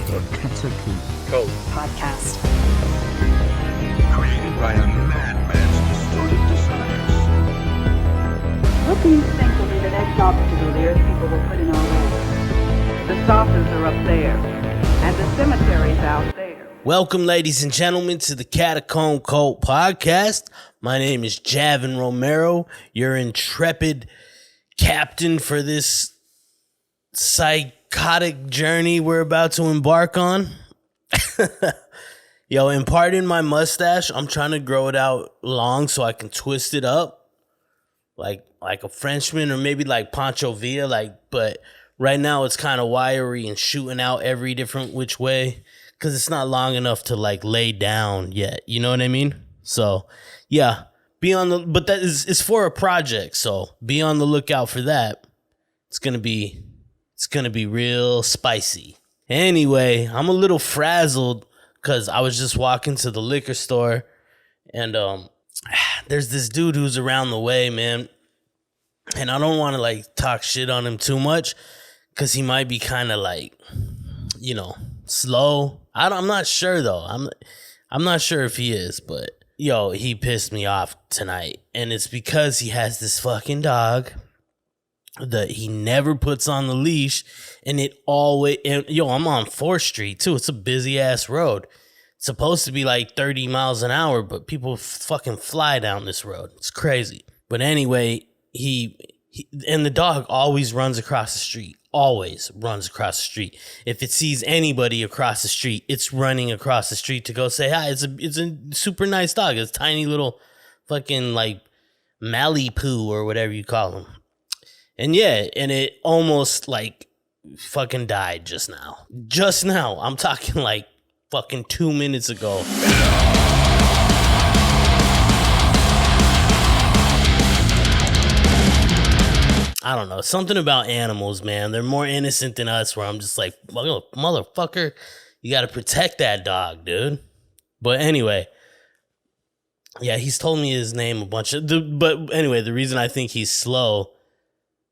The Catacomb podcast. created by a madman's distorted desires. What do you think will be the next obstacle the Earth people will put in our way? The saucers are up there, and the cemetery's out there. Welcome, ladies and gentlemen, to the Catacomb Cult podcast. My name is Javin Romero, your intrepid captain for this psychotic journey we're about to embark on. Yo, and pardon my mustache. I'm trying to grow it out long so I can twist it up like a Frenchman, or maybe like Pancho Villa. But right now it's kind of wiry and shooting out every different which way because it's not long enough to like lay down yet. You know what I mean? So yeah, but that is for a project. So be on the lookout for that. It's gonna be real spicy. Anyway, I'm a little frazzled because I was just walking to the liquor store and there's this dude who's around the way, man. And I don't want to like talk shit on him too much because he might be kind of like, slow. I'm not sure though. I'm not sure if he is, but yo, he pissed me off tonight. And it's because he has this fucking dog that he never puts on the leash, and I'm on 4th Street too. It's a busy ass road. It's supposed to be like 30 miles an hour, but people fucking fly down this road. It's crazy. But anyway, he and the dog always runs across the street. Always runs across the street. If it sees anybody across the street, it's running across the street to go say hi. It's a super nice dog. It's tiny little fucking like Malibu or whatever you call him. And yeah, and it almost like fucking died just now. Just now. I'm talking like fucking 2 minutes ago. I don't know. Something about animals, man. They're more innocent than us, where I'm just like, motherfucker, you got to protect that dog, dude. But anyway, yeah, he's told me his name a bunch of... But anyway, the reason I think he's slow...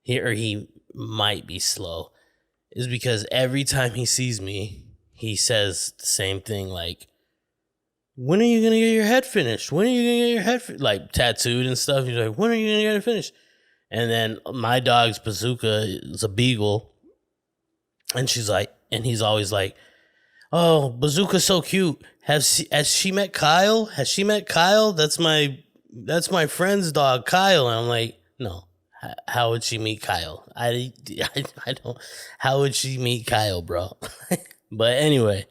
he might be slow, is because every time he sees me, he says the same thing, like, when are you going to get your head finished? When are you going to get your head like tattooed and stuff? He's like, when are you going to get it finished? And then my dog's Bazooka is a beagle, and he's always like, oh, Bazooka's so cute. Has she met Kyle? Has she met Kyle? That's my friend's dog, Kyle. And I'm like, no. How would she meet Kyle? I don't. How would she meet Kyle, bro? But anyway,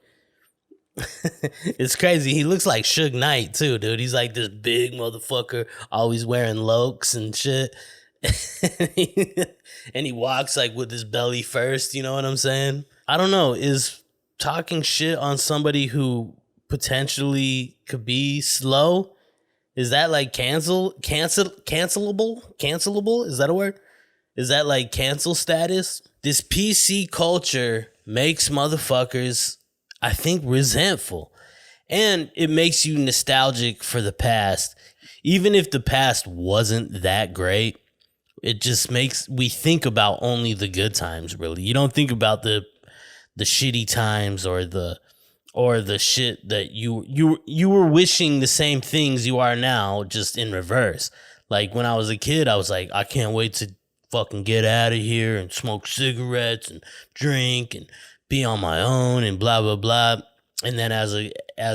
it's crazy. He looks like Suge Knight too, dude. He's like this big motherfucker, always wearing lokes and shit. And he walks like with his belly first. You know what I'm saying? I don't know. Is talking shit on somebody who potentially could be slow, is that like cancelable? Cancelable? Is that a word? Is that like cancel status? This PC culture makes motherfuckers, I think, resentful. And it makes you nostalgic for the past. Even if the past wasn't that great, it just makes we think about only the good times, really. You don't think about the shitty times or the shit that you were wishing the same things you are now, just in reverse. Like when I was a kid, I was like, I can't wait to fucking get out of here and smoke cigarettes and drink and be on my own and blah, blah, blah. And then as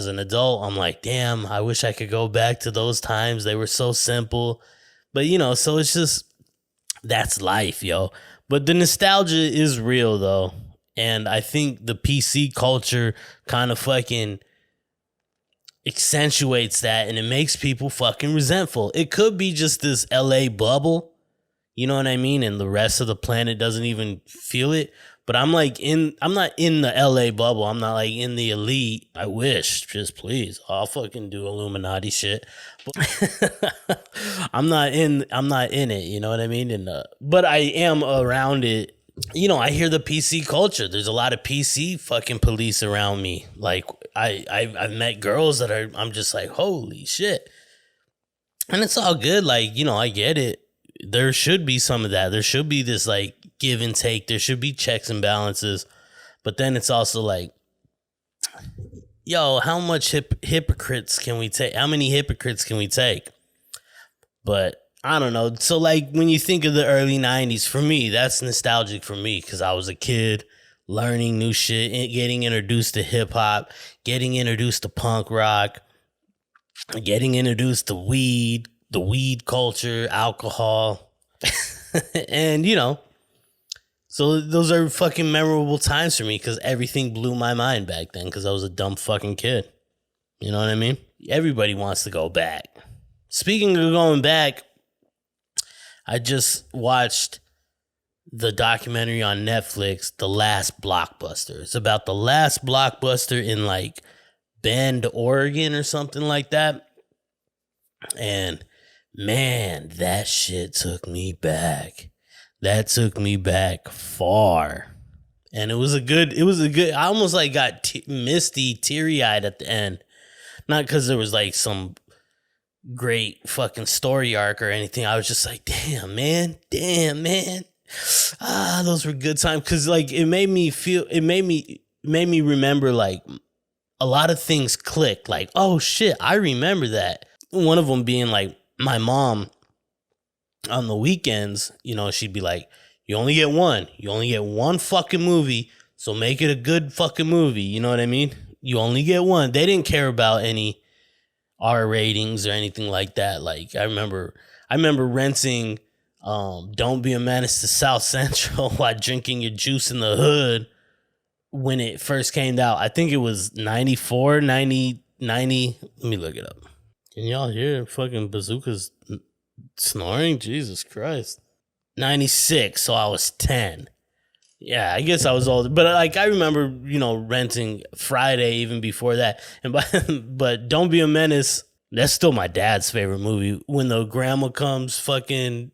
an adult, I'm like, damn, I wish I could go back to those times. They were so simple. But, so it's just, that's life, yo. But the nostalgia is real, though. And I think the PC culture kind of fucking accentuates that, and it makes people fucking resentful. It could be just this LA bubble, you know what I mean? And the rest of the planet doesn't even feel it. But I'm not in the LA bubble. I'm not like in the elite. I wish, just please. I'll fucking do Illuminati shit. But I'm not in it, you know what I mean? But I am around it. I hear the PC culture. There's a lot of PC fucking police around me. Like I've met girls that I'm just like, holy shit. And it's all good. Like, I get it. There should be some of that. There should be this like give and take. There should be checks and balances. But then it's also like, yo, how much hypocrites can we take? How many hypocrites can we take? But I don't know. So like when you think of the early 90s, for me, that's nostalgic for me because I was a kid learning new shit, getting introduced to hip hop, getting introduced to punk rock, getting introduced to weed, the weed culture, alcohol. And, you know, so those are fucking memorable times for me because everything blew my mind back then because I was a dumb fucking kid. You know what I mean? Everybody wants to go back. Speaking of going back, I just watched the documentary on Netflix, The Last Blockbuster. It's about the last blockbuster in like Bend, Oregon or something like that. And man, that shit took me back. That took me back far. And it was a good, I almost like got misty, teary-eyed at the end. Not because there was like some great fucking story arc or anything. I was just like, damn, man. Those were good times. Because like it made me remember like a lot of things clicked. Like, oh shit, I remember that. One of them being like my mom on the weekends, you know, she'd be like, you only get one fucking movie, so make it a good fucking movie. You know what I mean? You only get one. They didn't care about any R ratings or anything like that. Like I remember renting Don't Be a Menace to South Central while drinking your juice in the hood when it first came out. I think it was 94, 90. Let me look it up. Can y'all hear fucking bazookas snoring? Jesus Christ. 96, so I was 10. Yeah, I guess I was older. But like I remember, you know, renting Friday even before that. And but Don't Be a Menace, that's still my dad's favorite movie. When the grandma comes fucking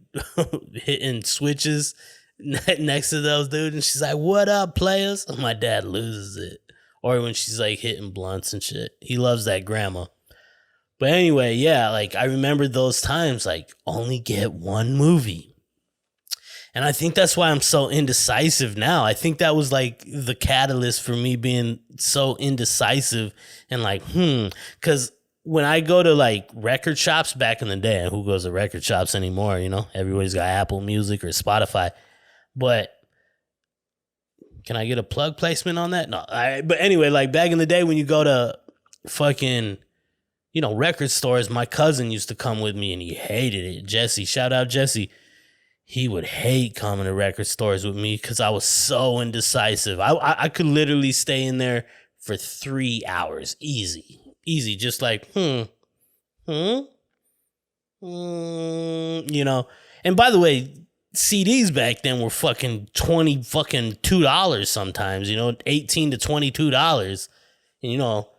hitting switches next to those dudes and she's like, "What up, players?" And my dad loses it. Or when she's like hitting blunts and shit. He loves that grandma. But anyway, yeah, like I remember those times, like only get one movie. And I think that's why I'm so indecisive now. I think that was like the catalyst for me being so indecisive and like, because when I go to like record shops back in the day, and who goes to record shops anymore, you know, everybody's got Apple Music or Spotify. But can I get a plug placement on that? No. But anyway, like back in the day when you go to fucking, you know, record stores, my cousin used to come with me and he hated it. Jesse, shout out Jesse. He would hate coming to record stores with me because I was so indecisive. I could literally stay in there for 3 hours. Easy. Just like, you know. And by the way, CDs back then were fucking $2 sometimes, you know, $18 to $22. And, you know,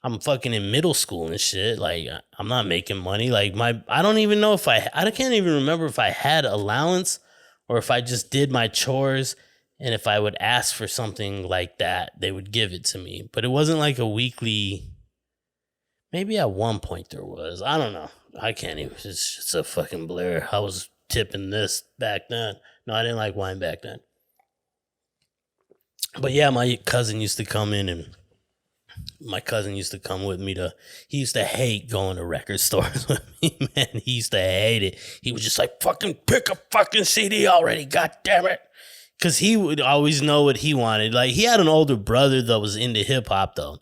I'm fucking in middle school and shit. Like, I'm not making money. Like, I don't even know if I can't even remember if I had allowance or if I just did my chores. And if I would ask for something like that, they would give it to me. But it wasn't like a weekly. Maybe at one point there was. I don't know. I can't even. It's just a fucking blur. I was tipping this back then. No, I didn't like wine back then. But yeah, my cousin used to come in and my cousin used to come with me he used to hate going to record stores with me, man. He used to hate it. He was just like, fucking pick a fucking CD already, god damn it. Because he would always know what he wanted. Like, he had an older brother that was into hip hop, though.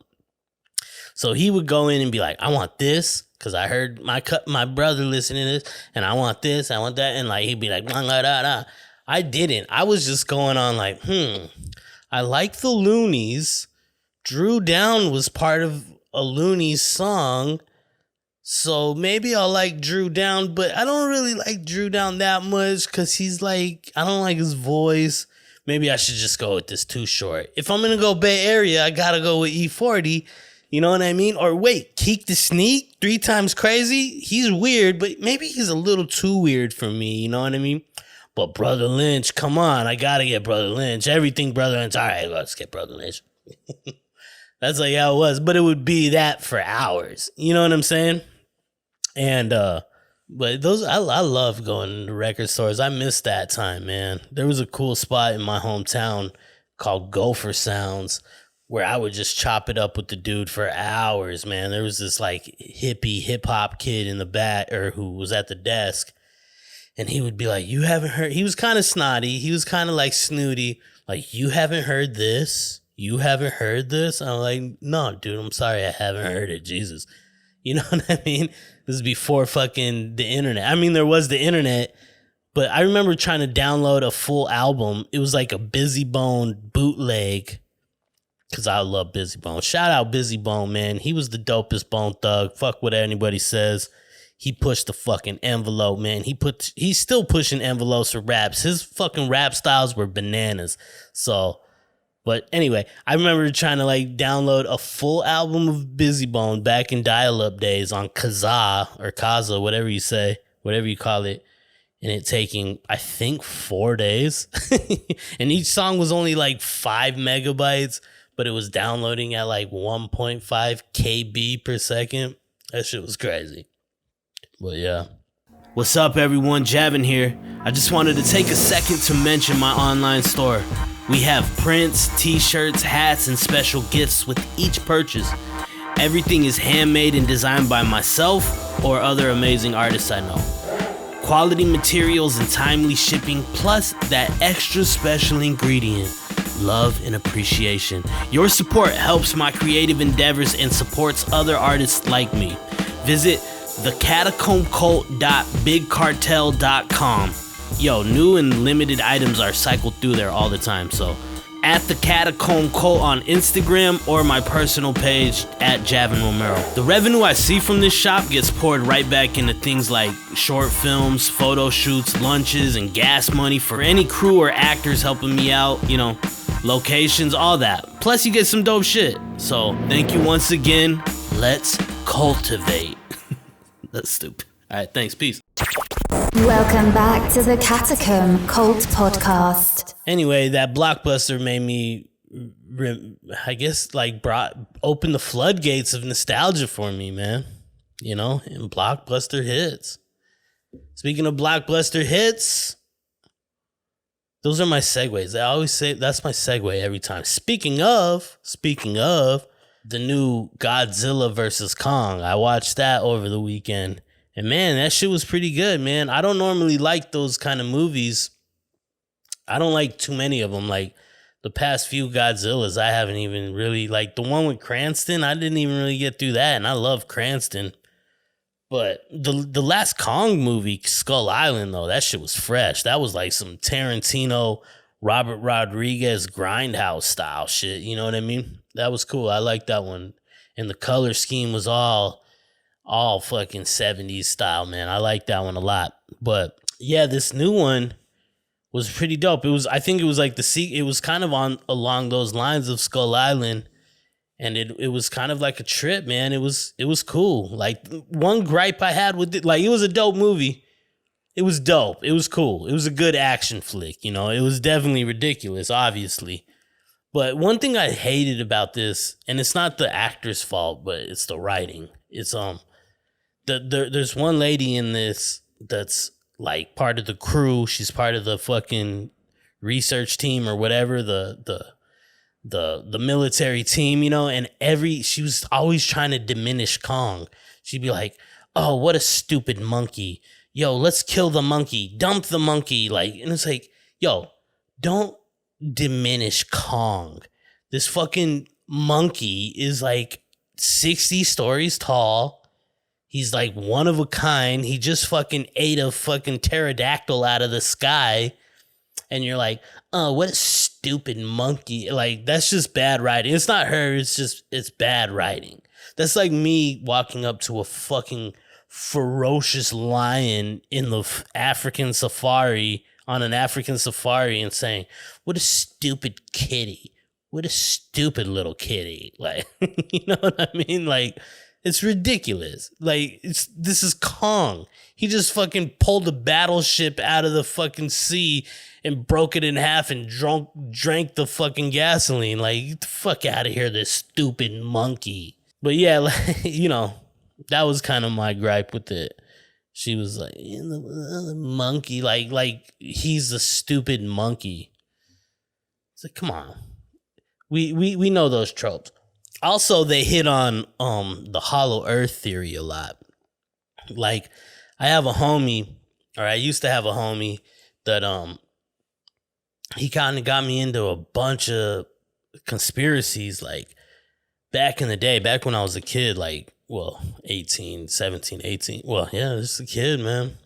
So he would go in and be like, I want this, because I heard my brother listening to this, and I want this, I want that. And like, he'd be like, blah, blah, blah, blah. I didn't. I was just going on like, I like the Loonies. Drew Down was part of a Loonies song, so maybe I'll like Drew Down, but I don't really like Drew Down that much because he's like, I don't like his voice. Maybe I should just go with this Too Short. If I'm going to go Bay Area, I got to go with E40. You know what I mean? Or wait, Keek the Sneak, 3 Times Crazy. He's weird, but maybe he's a little too weird for me. You know what I mean? But Brother Lynch, come on. I got to get Brother Lynch. Everything Brother Lynch. All right, let's get Brother Lynch. That's like how it was. But it would be that for hours. You know what I'm saying? And, but those, I love going to record stores. I miss that time, man. There was a cool spot in my hometown called Gopher Sounds where I would just chop it up with the dude for hours, man. There was this like hippie hip hop kid in the back, or who was at the desk, and he would be like, "You haven't heard?" He was kind of snotty. He was kind of like snooty. Like, "You haven't heard this? You haven't heard this?" I'm like, "No, dude, I'm sorry, I haven't heard it. Jesus." You know what I mean? This is before fucking the internet. I mean, there was the internet, but I remember trying to download a full album. It was like a Busy Bone bootleg, because I love Busy Bone. Shout out Busy Bone, man. He was the dopest Bone Thug. Fuck what anybody says. He pushed the fucking envelope, man. He's still pushing envelopes for raps. His fucking rap styles were bananas. So, but anyway, I remember trying to like download a full album of Busy Bone back in dial-up days on Kazaa or Kaza, whatever you say, whatever you call it. And it taking, I think, 4 days. And each song was only like 5 megabytes, but it was downloading at like 1.5 KB per second. That shit was crazy. But yeah. What's up, everyone? Javin here. I just wanted to take a second to mention my online store. We have prints, t-shirts, hats, and special gifts with each purchase. Everything is handmade and designed by myself or other amazing artists I know. Quality materials and timely shipping, plus that extra special ingredient, love and appreciation. Your support helps my creative endeavors and supports other artists like me. Visit thecatacombcult.bigcartel.com. Yo, new and limited items are cycled through there all the time, so at the Catacomb Cult on Instagram or my personal page at Javin Romero. The revenue I see from this shop gets poured right back into things like short films, photo shoots, lunches, and gas money for any crew or actors helping me out, you know, locations, all that. Plus you get some dope shit. So thank you once again. Let's cultivate. That's stupid. All right, thanks. Peace. Welcome back to the Catacomb Cult Podcast. Anyway, that Blockbuster made me, I guess, like open the floodgates of nostalgia for me, man. You know, and Blockbuster hits. Speaking of Blockbuster hits, those are my segues. I always say that's my segue every time. Speaking of the new Godzilla versus Kong, I watched that over the weekend. And man, that shit was pretty good, man. I don't normally like those kind of movies. I don't like too many of them. Like the past few Godzillas, I haven't even really, like the one with Cranston, I didn't even really get through that. And I love Cranston. But the last Kong movie, Skull Island, though, that shit was fresh. That was like some Tarantino, Robert Rodriguez Grindhouse style shit. You know what I mean? That was cool. I like that one. And the color scheme was all fucking 70s style, man. I like that one a lot. But yeah, this new one was pretty dope. I think it was like it was kind of along those lines of Skull Island, and it was kind of like a trip, man. It was cool. Like one gripe I had with it, like it was a dope movie. It was dope. It was cool. It was a good action flick, you know. It was definitely ridiculous, obviously. But one thing I hated about this, and it's not the actor's fault, but it's the writing. It's there's one lady in this that's like part of the crew. She's part of the fucking research team or whatever, the military team, you know, and she was always trying to diminish Kong. She'd be like, "Oh, what a stupid monkey. Yo, let's kill the monkey. Dump the monkey." Like, and it's like, yo, don't diminish Kong. This fucking monkey is like 60 stories tall. He's like one of a kind. He just fucking ate a fucking pterodactyl out of the sky. And you're like, oh, what a stupid monkey. Like, that's just bad writing. It's not her. It's bad writing. That's like me walking up to a fucking ferocious lion in the African safari, on an African safari, and saying, what a stupid kitty. What a stupid little kitty. Like, you know what I mean? Like, it's ridiculous. Like, this is Kong. He just fucking pulled a battleship out of the fucking sea and broke it in half and drank the fucking gasoline. Like, get the fuck out of here, this stupid monkey. But yeah, like, you know, that was kind of my gripe with it. She was like, the monkey, like he's a stupid monkey. It's like, come on. We know those tropes. Also, they hit on the hollow earth theory a lot. Like, I have a homie, or I used to have a homie that he kind of got me into a bunch of conspiracies, like back in the day, back when I was a kid, like, well, 18, 17, 18. Well, yeah, just a kid, man.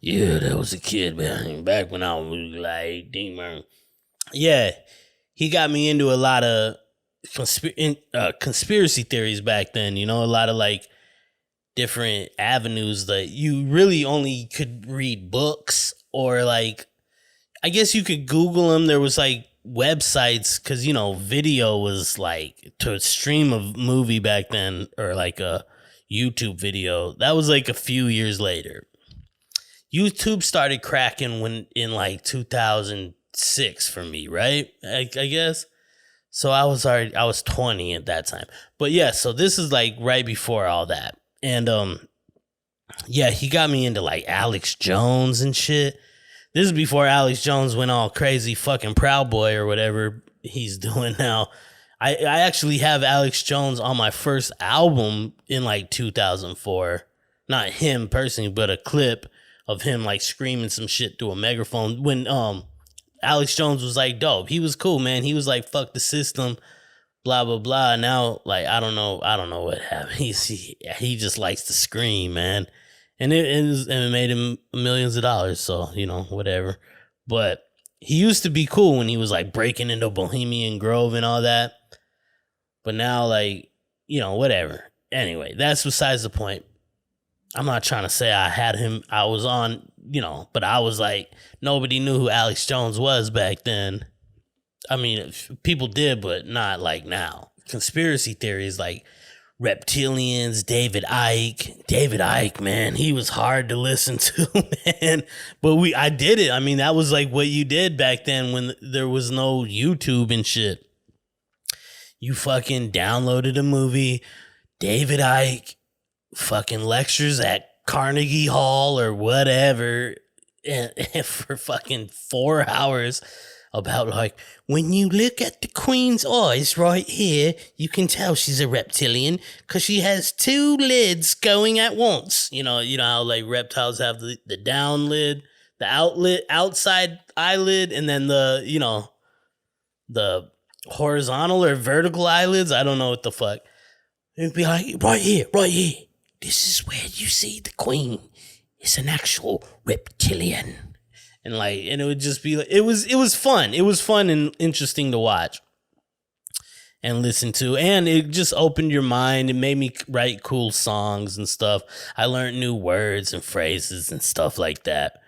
Yeah, that was a kid, man. Back when I was like 18, man. Yeah, he got me into a lot of conspiracy theories back then, you know, a lot of like different avenues that you really only could read books, or like, I guess you could Google them. There was like websites, because, you know, video was like, to stream a movie back then, or like a YouTube video, that was like a few years later. YouTube started cracking when in like 2006 for me, right? I guess. So I was 20 at that time. But yeah, so this is like right before all that. And yeah, he got me into like Alex Jones and shit. This is before Alex Jones went all crazy fucking Proud Boy or whatever he's doing now. I actually have Alex Jones on my first album in like 2004. Not him personally, but a clip of him like screaming some shit through a megaphone when Alex Jones was like dope. He was cool, man. He was like, fuck the system, blah blah blah. Now, like, I don't know what happened. He just likes to scream, man. And it made him millions of dollars, so, you know, whatever. But he used to be cool when he was like breaking into Bohemian Grove and all that. But now, like, you know, whatever. Anyway, that's besides the point. I'm not trying to say I had him, I was on, you know, but I was like, nobody knew who Alex Jones was back then. I mean, people did, but not like now. Conspiracy theories like reptilians, David Icke, man, he was hard to listen to, man. But I did it. I mean, that was like what you did back then when there was no YouTube and shit. You fucking downloaded a movie, David Icke, fucking lectures at Carnegie Hall or whatever, and for fucking 4 hours about like, when you look at the queen's eyes right here, you can tell she's a reptilian because she has 2 lids going at once. You know how like reptiles have the down lid, the outside eyelid, and then the, you know, the horizontal or vertical eyelids. I don't know what the fuck. It'd be like, right here. This is where you see the queen. It's an actual reptilian. And like, and it would just be like, it was fun. It was fun and interesting to watch and listen to. And it just opened your mind. It made me write cool songs and stuff. I learned new words and phrases and stuff like that.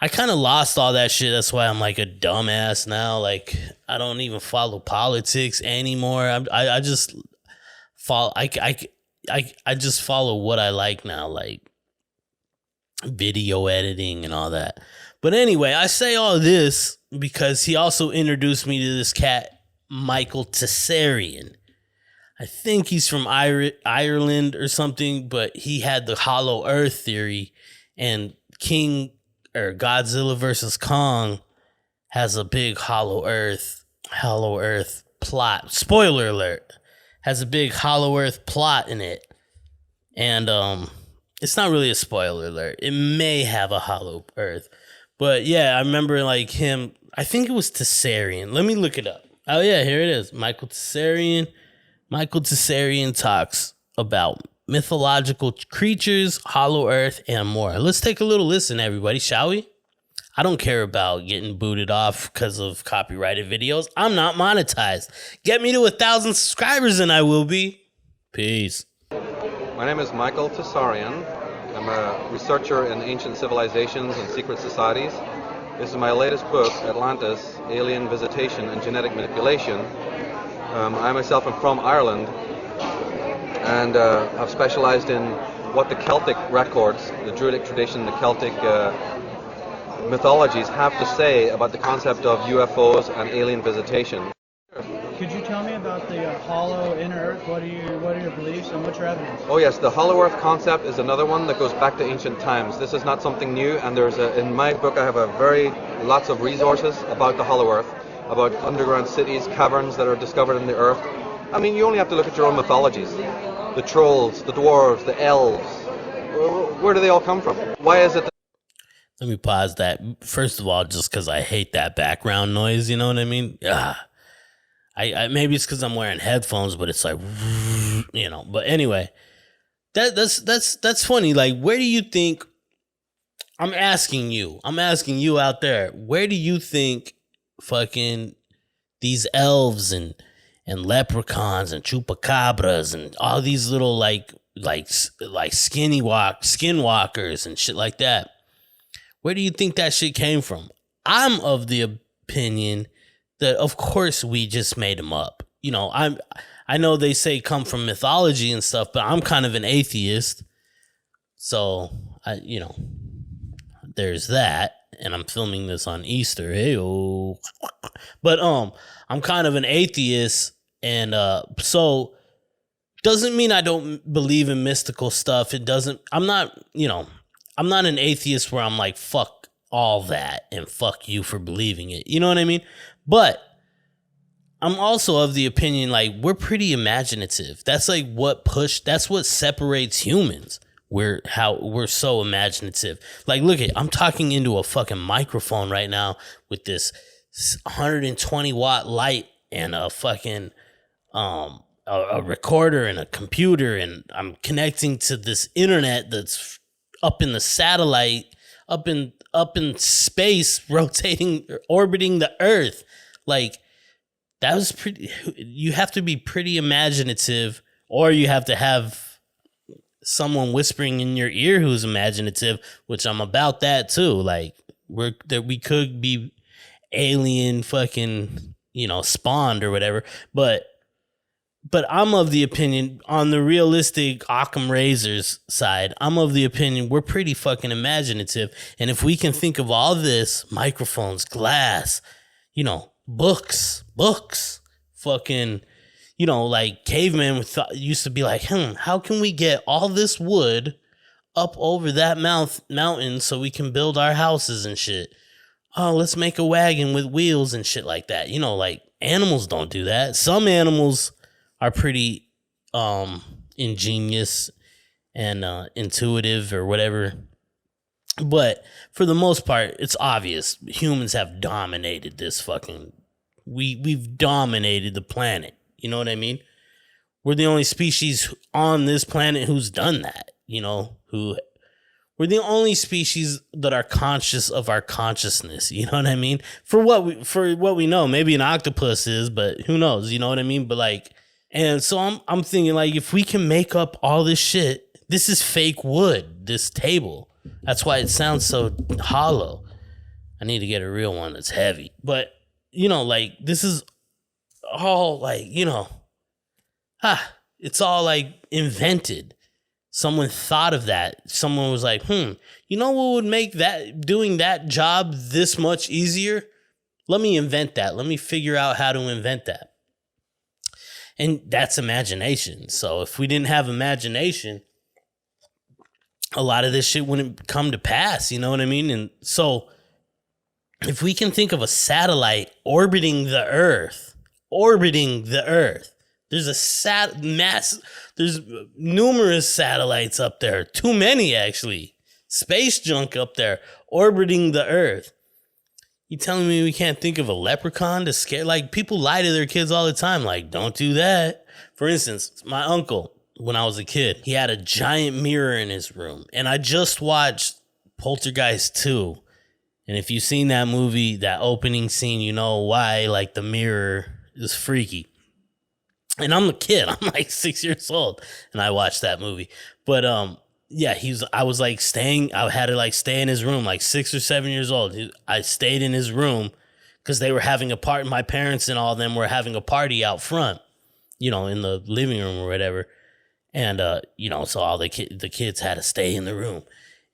I kind of lost all that shit. That's why I'm like a dumbass now. Like, I don't even follow politics anymore. I just follow, I just follow what I like now, like video editing and all that. But anyway, I say all this because he also introduced me to this cat, Michael Tessarian. I think he's from Ireland or something, but he had the hollow earth theory, and Godzilla versus Kong has a big hollow earth plot. Spoiler alert. Has a big hollow earth plot in it. And it's not really a spoiler alert. It may have a hollow earth. But yeah, I remember like him, I think it was Tessarian. Let me look it up. Oh yeah, here it is. Michael Tessarian. Michael Tessarian talks about mythological creatures, hollow earth, and more. Let's take a little listen, everybody, shall we? I don't care about getting booted off because of copyrighted videos. I'm not monetized. Get me to 1,000 subscribers and I will be. Peace. My name is Michael Tessarian. I'm a researcher in ancient civilizations and secret societies. This is my latest book, Atlantis, Alien Visitation and Genetic Manipulation. I myself am from Ireland and have specialized in what the Celtic records, the Druidic tradition, the Celtic mythologies have to say about the concept of UFOs and alien visitation. Could you tell me about the hollow inner earth? What are your beliefs and what's your evidence? Oh yes, the hollow earth concept is another one that goes back to ancient times. This is not something new, and in my book I have lots of resources about the hollow earth. about underground cities, caverns that are discovered in the earth. I mean, you only have to look at your own mythologies. The trolls, the dwarves, the elves. Where do they all come from? Why is it that... Let me pause that. First of all, just because I hate that background noise, you know what I mean? I maybe it's because I'm wearing headphones, but it's like, you know. But anyway, that's funny. Like, where do you think? I'm asking you out there. Where do you think fucking these elves and leprechauns and chupacabras and all these little like skinwalkers and shit like that? Where do you think that shit came from? I'm of the opinion that of course we just made them up. You know, I know they say come from mythology and stuff, but I'm kind of an atheist. So there's that. And I'm filming this on Easter. Hey-o. But I'm kind of an atheist, and so doesn't mean I don't believe in mystical stuff. I'm not an atheist where I'm like, fuck all that and fuck you for believing it. You know what I mean? But I'm also of the opinion, like, we're pretty imaginative. That's like that's what separates humans. We're so imaginative. Like, look I'm talking into a fucking microphone right now with this 120 watt light and a fucking a recorder and a computer, and I'm connecting to this internet that's up in the satellite, up in space, orbiting the earth. Like, that was pretty. You have to be pretty imaginative, or you have to have someone whispering in your ear who's imaginative, which I'm about that too. Like, we could be alien fucking, spawned or whatever. But I'm of the opinion, on the realistic Occam Razors side, I'm of the opinion we're pretty fucking imaginative. And if we can think of all this, microphones, glass, books, fucking, like cavemen used to be like, how can we get all this wood up over that mountain so we can build our houses and shit? Oh, let's make a wagon with wheels and shit like that. Like, animals don't do that. Some animals are pretty ingenious and intuitive or whatever. But for the most part, it's obvious humans have dominated this fucking... We've dominated the planet. You know what I mean? We're the only species on this planet who's done that. We're the only species that are conscious of our consciousness. You know what I mean? For what we know, maybe an octopus is, but who knows? You know what I mean? But like, and so I'm thinking, like, if we can make up all this shit, this is fake wood. This table. That's why it sounds so hollow. I need to get a real one that's heavy. But like, this is all like, it's all like invented. Someone thought of that. Someone was like, what would make doing that job this much easier? Let me invent that. Let me figure out how to invent that. And that's imagination. So if we didn't have imagination, a lot of this shit wouldn't come to pass. You know what I mean? And so if we can think of a satellite orbiting the Earth, there's there's numerous satellites up there, too many actually, space junk up there orbiting the Earth. You telling me we can't think of a leprechaun to scare? Like, people lie to their kids all the time, like, don't do that. For instance, my uncle, when I was a kid, he had a giant mirror in his room, and I just watched Poltergeist 2. And if you've seen that movie, that opening scene, you know why, like, the mirror is freaky. And I'm a kid. I'm like 6 years old, and I watched that movie. But yeah, I had to like stay in his room, like 6 or 7 years old. I stayed in his room because they were having a party. My parents and all of them were having a party out front, in the living room or whatever. And so all the kids had to stay in the room.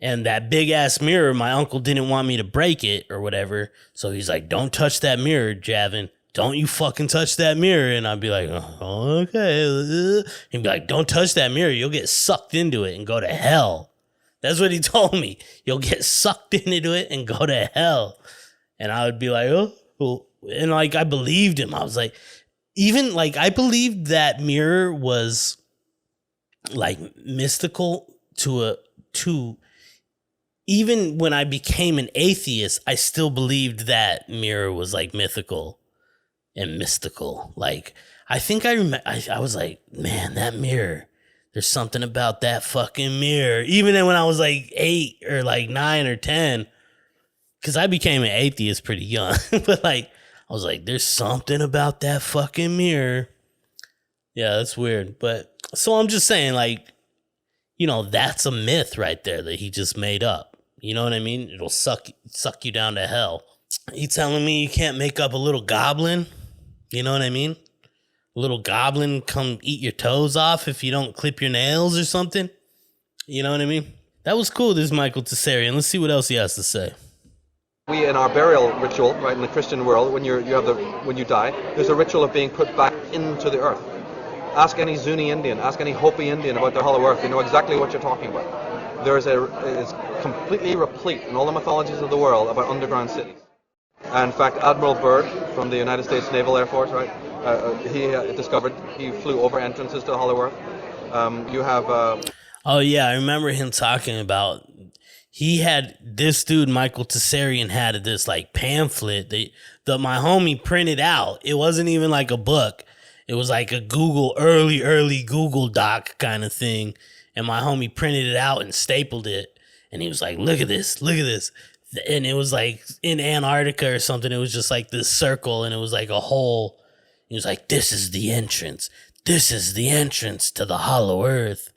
And that big ass mirror, my uncle didn't want me to break it or whatever. So he's like, don't touch that mirror, Javin. Don't you fucking touch that mirror. And I'd be like, oh, okay. He'd be like, don't touch that mirror. You'll get sucked into it and go to hell. That's what he told me. You'll get sucked into it and go to hell. And I would be like, oh, And like, I believed him. I was like, even like, I believed that mirror was like mystical to even when I became an atheist, I still believed that mirror was like mythical and mystical. Like, I think I remember, I was like, man, that mirror, there's something about that fucking mirror. Even then when I was like 8 or like 9 or 10, because I became an atheist pretty young, but like, I was like, there's something about that fucking mirror. Yeah, that's weird. But so I'm just saying, like, you know, that's a myth right there that he just made up. You know what I mean? It'll suck you down to hell. You telling me you can't make up a little goblin? You know what I mean? A little goblin come eat your toes off if you don't clip your nails or something? You know what I mean? That was cool, this Michael Tsarian. Let's see what else he has to say. We, in our burial ritual, right, in the Christian world, when you die, there's a ritual of being put back into the earth. Ask any Zuni Indian, ask any Hopi Indian about the Hollow Earth. They know exactly what you're talking about. It's completely replete in all the mythologies of the world about underground cities. And in fact, Admiral Byrd from the United States Naval Air Force, right, he flew over entrances to the Hollow Earth. You have... Oh, yeah, I remember him talking about... He had this dude, Michael Tsarian, had this like pamphlet that my homie printed out. It wasn't even like a book. It was like a early Google Doc kind of thing. And my homie printed it out and stapled it. And he was like, look at this. And it was like in Antarctica or something. It was just like this circle and it was like a hole. He was like, this is the entrance. This is the entrance to the Hollow Earth.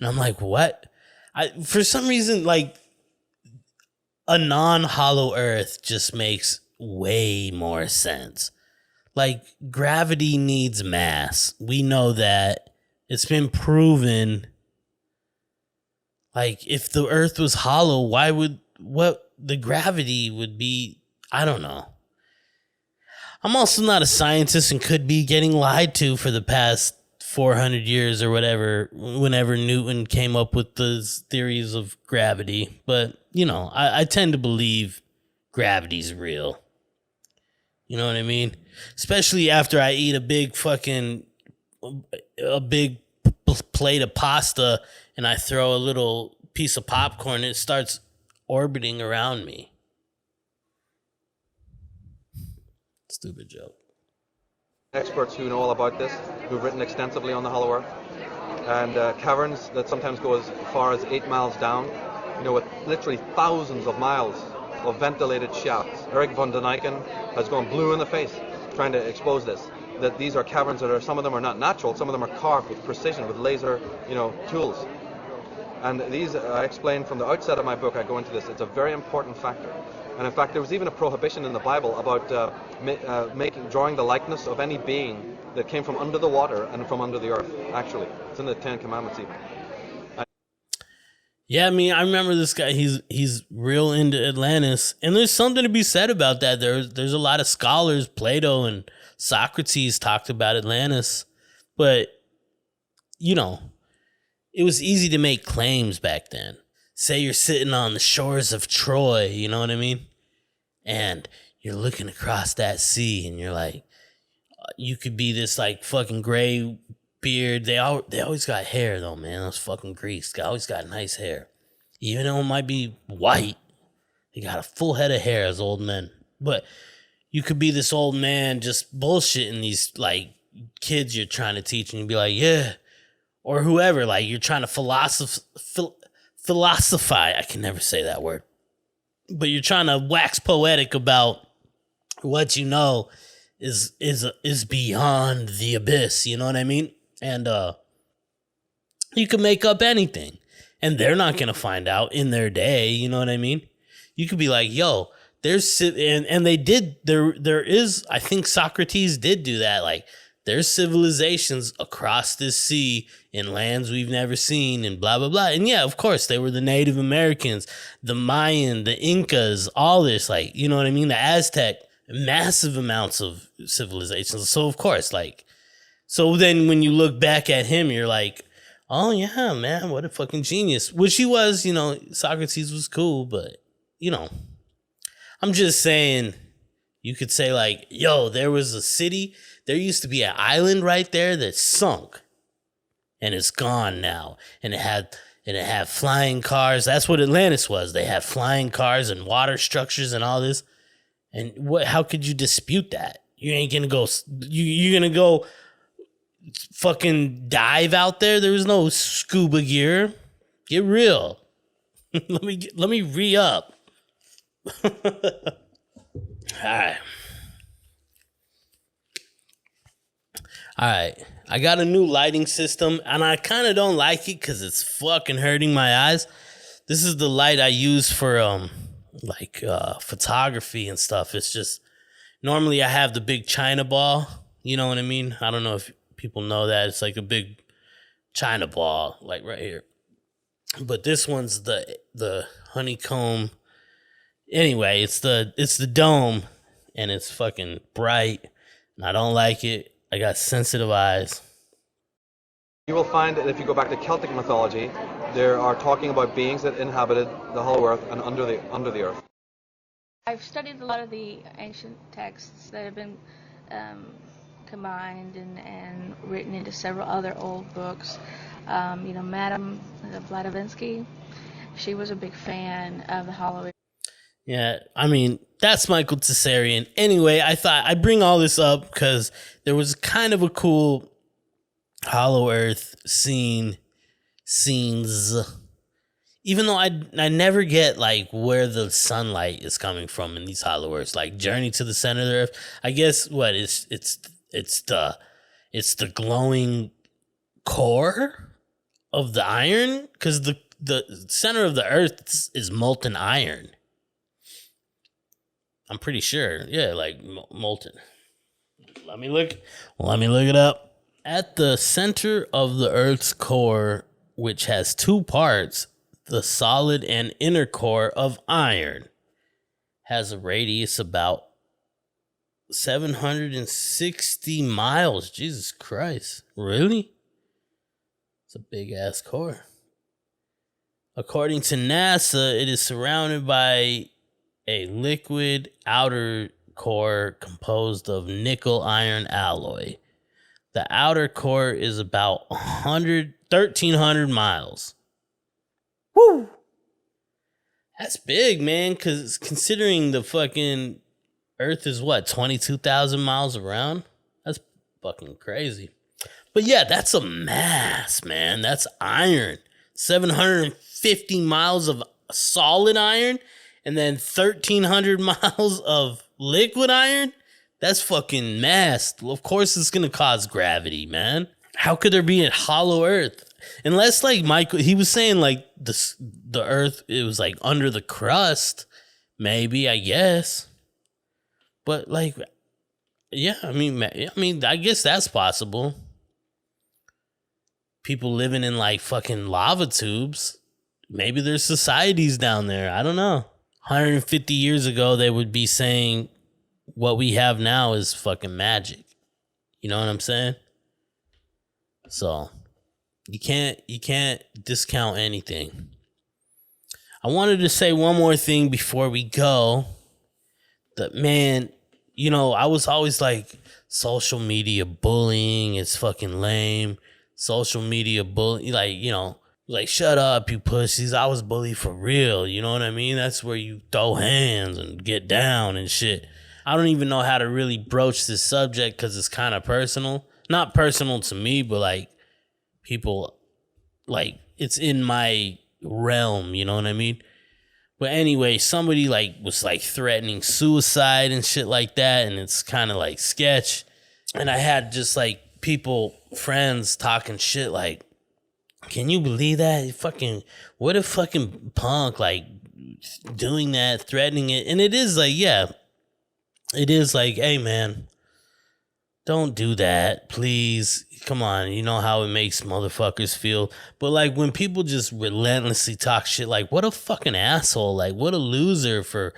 And I'm like, what? For some reason, like, a non-hollow earth just makes way more sense. Like, gravity needs mass. We know that. It's been proven. Like, if the earth was hollow, what the gravity would be, I don't know. I'm also not a scientist and could be getting lied to for the past 400 years or whatever, whenever Newton came up with those theories of gravity. But, you know, I tend to believe gravity's real. You know what I mean? Especially after I eat a big plate of pasta and I throw a little piece of popcorn, it starts orbiting around me. Stupid joke. Experts who know all about this, who've written extensively on the Hollow Earth, and caverns that sometimes go as far as 8 miles down, you know, with literally thousands of miles of ventilated shafts. Eric von Daniken has gone blue in the face trying to expose this, that these are caverns that some of them are not natural, some of them are carved with precision, with laser, tools. And these, I explain from the outset of my book, I go into this, it's a very important factor. And in fact, there was even a prohibition in the Bible about drawing the likeness of any being that came from under the water and from under the earth, actually. It's in the Ten Commandments even. Yeah, I mean, I remember this guy, he's real into Atlantis. And there's something to be said about that. There's a lot of scholars, Plato and Socrates talked about Atlantis. But, it was easy to make claims back then. Say you're sitting on the shores of Troy, you know what I mean? And you're looking across that sea and you're like, you could be this like fucking gray beard. They always got hair though, man. Those fucking Greeks, they always got nice hair. Even though it might be white, they got a full head of hair as old men. But you could be this old man just bullshitting these like kids you're trying to teach and you'd be like, yeah. Or whoever, like you're trying to philosophize. I can never say that word. But you're trying to wax poetic about what you know is beyond the abyss, you know what I mean? And you can make up anything. And they're not going to find out in their day, you know what I mean? You could be like, yo, and they did, there is, I think Socrates did do that, like, there's civilizations across this sea in lands we've never seen and blah, blah, blah. And yeah, of course, they were the Native Americans, the Mayan, the Incas, all this, like, you know what I mean? The Aztec, massive amounts of civilizations. So, of course, like, so then when you look back at him, you're like, oh, yeah, man, what a fucking genius. Which he was, Socrates was cool, but, I'm just saying, You could say like, yo, there was a city, there used to be an island right there that sunk and it's gone now. And it had flying cars. That's what Atlantis was. They had flying cars and water structures and all this. And how could you dispute that? You ain't gonna go, you're gonna go fucking dive out there. There was no scuba gear. Get real. let me re-up. All right. I got a new lighting system, and I kind of don't like it because it's fucking hurting my eyes. This is the light I use for photography and stuff. It's just normally I have the big China ball. You know what I mean? I don't know if people know that. It's like a big China ball, like right here. But this one's the honeycomb. Anyway, it's the dome, and it's fucking bright, and I don't like it. I got sensitive eyes. You will find that if you go back to Celtic mythology, there are talking about beings that inhabited the hollow earth and under the earth. I've studied a lot of the ancient texts that have been combined and written into several other old books. Madame Blavatsky, she was a big fan of the hollow earth. Yeah, I mean, that's Michael Tsarian. Anyway, I thought I'd bring all this up because there was kind of a cool Hollow Earth scenes. Even though I never get like where the sunlight is coming from in these Hollow Earths, like Journey to the Center of the Earth. I guess what it's the glowing core of the iron, because the center of the Earth is molten iron. I'm pretty sure. Yeah, like molten. Let me look it up. At the center of the Earth's core, which has two parts, the solid and inner core of iron has a radius about 760 miles. Jesus Christ. Really? It's a big ass core. According to NASA, it is surrounded by a liquid outer core composed of nickel iron alloy. The outer core is about 1,300 miles. Woo! That's big, man, because considering the fucking Earth is what, 22,000 miles around? That's fucking crazy. But yeah, that's a mass, man. That's iron. 750 miles of solid iron. And then 1,300 miles of liquid iron? That's fucking mass. Of course it's going to cause gravity, man. How could there be a hollow earth? Unless, like, Michael, he was saying, like, the earth, it was, like, under the crust. Maybe, I guess. But, like, yeah, I mean, I guess that's possible. People living in, like, fucking lava tubes. Maybe there's societies down there. I don't know. 150 years ago, they would be saying what we have now is fucking magic. You know what I'm saying? So you can't discount anything. I wanted to say one more thing before we go. That, man, you know, I was always like, social media bullying, it's fucking lame. Social media bullying, like, you know, like, shut up, you pussies. I was bullied for real. You know what I mean? That's where you throw hands and get down and shit. I don't even know how to really broach this subject because it's kind of personal. Not personal to me, but, like, people, like, it's in my realm. You know what I mean? But anyway, somebody, like, was, like, threatening suicide and shit like that. And it's kind of, like, sketch. And I had just, like, friends talking shit like, can you believe that? What a fucking punk, like, doing that, threatening it. And it is like, yeah, it is like, hey, man, don't do that, please. Come on, you know how it makes motherfuckers feel. But, like, when people just relentlessly talk shit, like, what a fucking asshole, like, what a loser for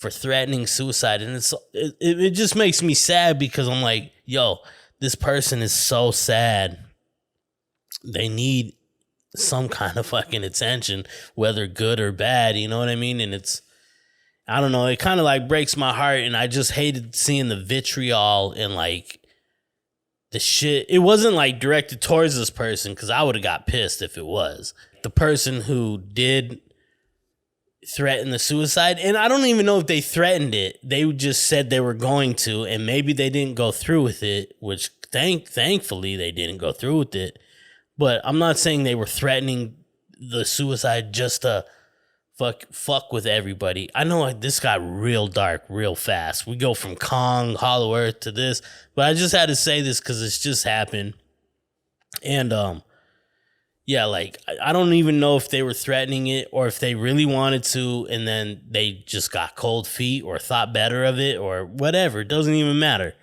threatening suicide. And it just makes me sad because I'm like, yo, this person is so sad. They need some kind of fucking attention, whether good or bad, you know what I mean? And I don't know. It kind of like breaks my heart, and I just hated seeing the vitriol and like the shit. It wasn't like directed towards this person because I would have got pissed if it was. The person who did threaten the suicide, and I don't even know if they threatened it. They just said they were going to, and maybe they didn't go through with it, which thankfully they didn't go through with it. But I'm not saying they were threatening the suicide just to fuck with everybody. I know this got real dark real fast. We go from Kong, Hollow Earth to this, but I just had to say this because it's just happened. And yeah, like I don't even know if they were threatening it or if they really wanted to, and then they just got cold feet or thought better of it or whatever. It doesn't even matter.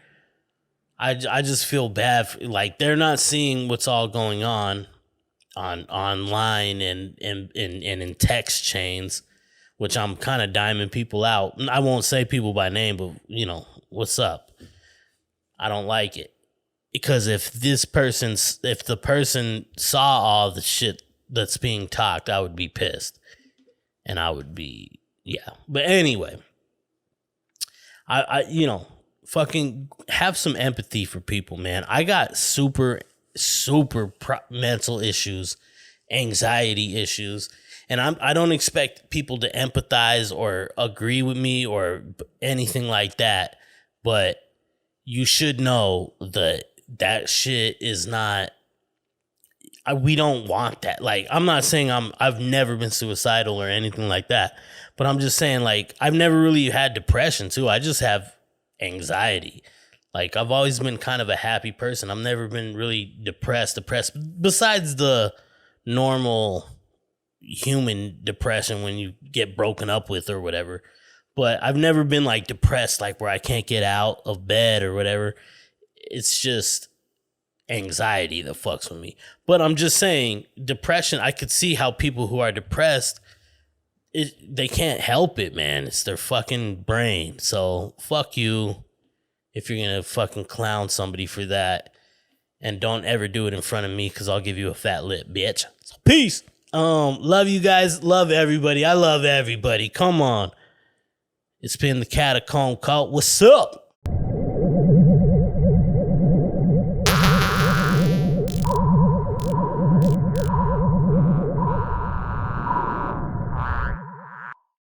I just feel bad. Like they're not seeing what's all going on online and in text chains, which I'm kind of diming people out. I won't say people by name, but you know, what's up? I don't like it. Because if the person saw all the shit that's being talked, I would be pissed. And I would be, yeah. But anyway, I fucking have some empathy for people, man. I got super mental issues, anxiety issues, and I don't expect people to empathize or agree with me or anything like that, but you should know that shit is not, we don't want that. Like, I'm not saying I've never been suicidal or anything like that, but I'm just saying, like, I've never really had depression too. I just have anxiety. Like, I've always been kind of a happy person. I've never been really depressed besides the normal human depression when you get broken up with or whatever. But I've never been like depressed, like where I can't get out of bed or whatever. It's just anxiety that fucks with me. But I'm just saying, depression, I could see how people who are depressed, they can't help it, man. It's their fucking brain. So fuck you if you're gonna fucking clown somebody for that. And don't ever do it in front of me because I'll give you a fat lip, bitch. So peace. Love you guys. Love everybody. I love everybody. Come on. It's been the Catacomb Cult. What's up?